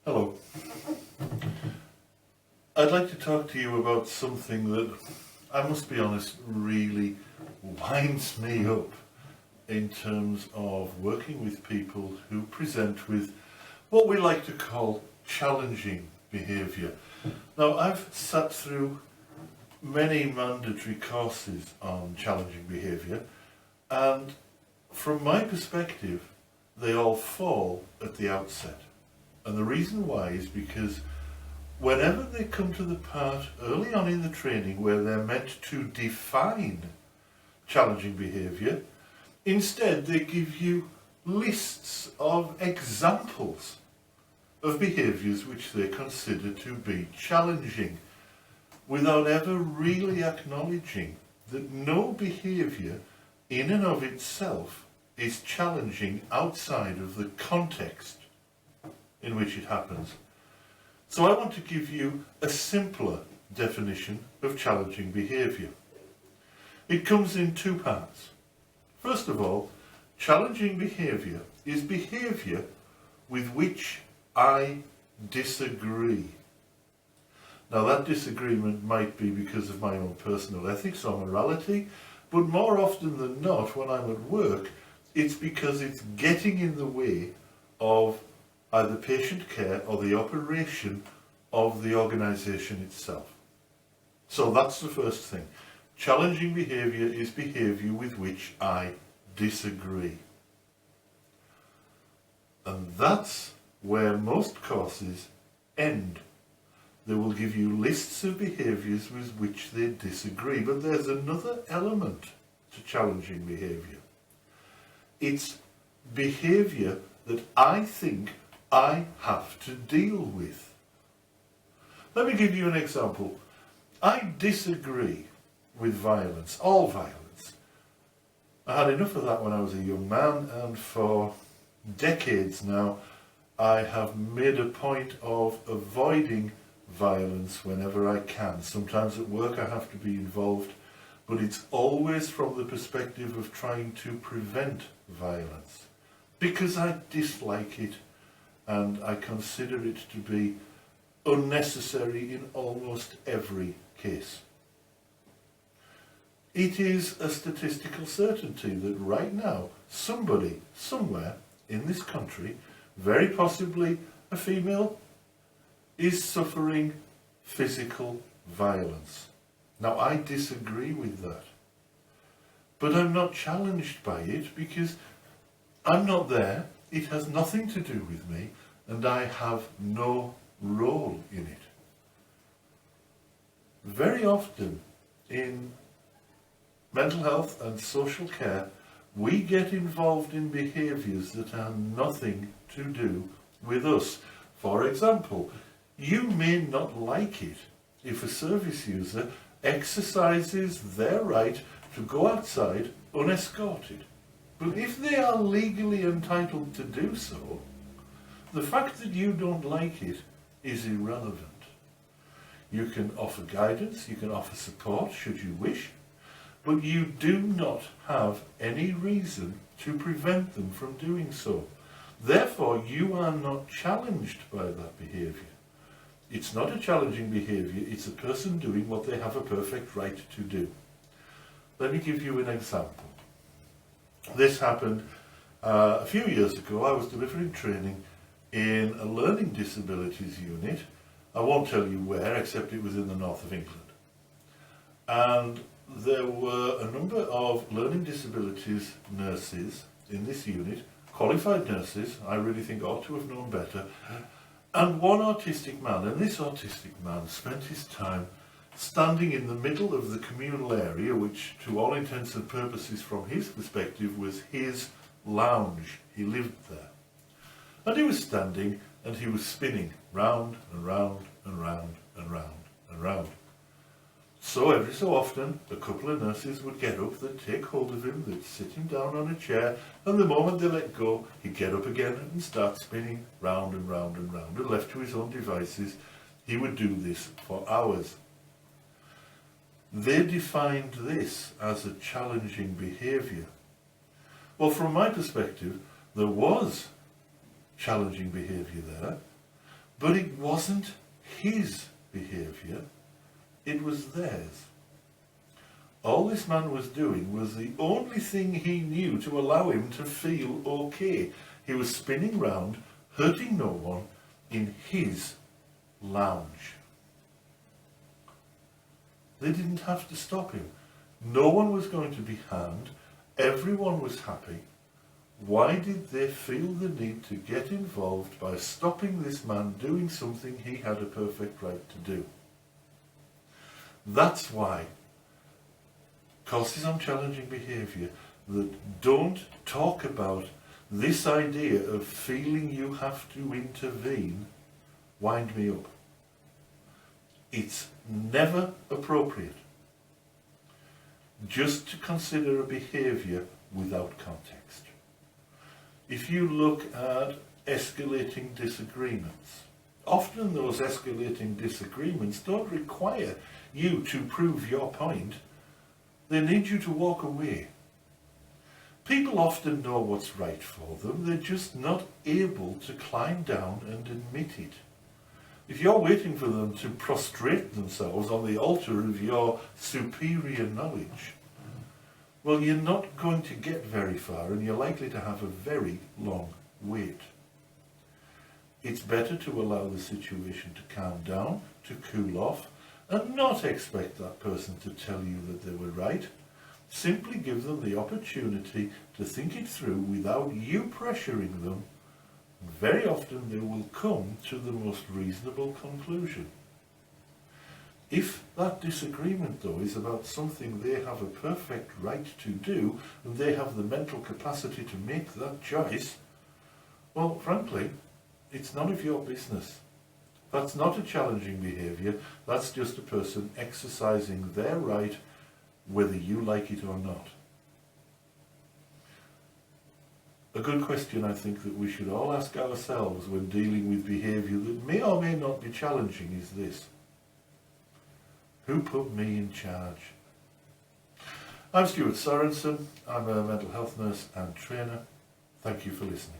Hello. I'd like to talk to you about something that, I must be honest, really winds me up in terms of working with people who present with what we like to call challenging behaviour. Now, I've sat through many mandatory courses on challenging behaviour, and from my perspective, they all fall at the outset. And the reason why is because whenever they come to the part early on in the training where they're meant to define challenging behaviour, instead they give you lists of examples of behaviours which they consider to be challenging, without ever really acknowledging that no behaviour in and of itself is challenging outside of the context in which it happens. So I want to give you a simpler definition of challenging behaviour. It comes in two parts. First of all, challenging behaviour is behaviour with which I disagree. Now, that disagreement might be because of my own personal ethics or morality, but more often than not, when I'm at work, it's because it's getting in the way of either patient care or the operation of the organisation itself. So that's the first thing. Challenging behaviour is behaviour with which I disagree. And that's where most courses end. They will give you lists of behaviours with which they disagree. But there's another element to challenging behaviour. It's behaviour that I think I have to deal with. Let me give you an example. I disagree with violence, all violence. I had enough of that when I was a young man, and for decades now I have made a point of avoiding violence whenever I can. Sometimes at work I have to be involved, but it's always from the perspective of trying to prevent violence, because I dislike it and I consider it to be unnecessary in almost every case. It is a statistical certainty that right now somebody, somewhere in this country, very possibly a female, is suffering physical violence. Now, I disagree with that, but I'm not challenged by it because I'm not there. It has nothing to do with me, and I have no role in it. Very often in mental health and social care, we get involved in behaviours that have nothing to do with us. For example, you may not like it if a service user exercises their right to go outside unescorted. But if they are legally entitled to do so, the fact that you don't like it is irrelevant. You can offer guidance, you can offer support should you wish, but you do not have any reason to prevent them from doing so. Therefore, you are not challenged by that behaviour. It's not a challenging behaviour, it's a person doing what they have a perfect right to do. Let me give you an example. This happened a few years ago. I was delivering training in a learning disabilities unit. I won't tell you where, except it was in the north of England. And there were a number of learning disabilities nurses in this unit, qualified nurses, I really think ought to have known better, and one autistic man. And this autistic man spent his time standing in the middle of the communal area, which to all intents and purposes from his perspective was his lounge. He lived there. And he was standing and he was spinning round and round and round and round and round. So every so often a couple of nurses would get up, they'd take hold of him, they'd sit him down on a chair, and the moment they let go, he'd get up again and start spinning round and round and round. And left to his own devices, he would do this for hours. They defined this as a challenging behaviour. Well, from my perspective, there was challenging behaviour there, But it wasn't his behaviour, it was theirs. All this man was doing was the only thing he knew to allow him to feel okay. He was spinning round, hurting no one, in his lounge. They didn't have to stop him. No one was going to be harmed. Everyone was happy. Why did they feel the need to get involved by stopping this man doing something he had a perfect right to do? That's why courses on challenging behaviour that don't talk about this idea of feeling you have to intervene wind me up. It's never appropriate just to consider a behaviour without context. If you look at escalating disagreements, often those escalating disagreements don't require you to prove your point. They need you to walk away. People often know what's right for them, they're just not able to climb down and admit it. If you're waiting for them to prostrate themselves on the altar of your superior knowledge, well, you're not going to get very far and you're likely to have a very long wait. It's better to allow the situation to calm down, to cool off, and not expect that person to tell you that they were right. Simply give them the opportunity to think it through without you pressuring them. And very often they will come to the most reasonable conclusion. If that disagreement, though, is about something they have a perfect right to do, and they have the mental capacity to make that choice, well, frankly, it's none of your business. That's not a challenging behaviour, that's just a person exercising their right, whether you like it or not. A good question I think that we should all ask ourselves when dealing with behaviour that may or may not be challenging is this: who put me in charge? I'm Stuart Sorensen, I'm a mental health nurse and trainer. Thank you for listening.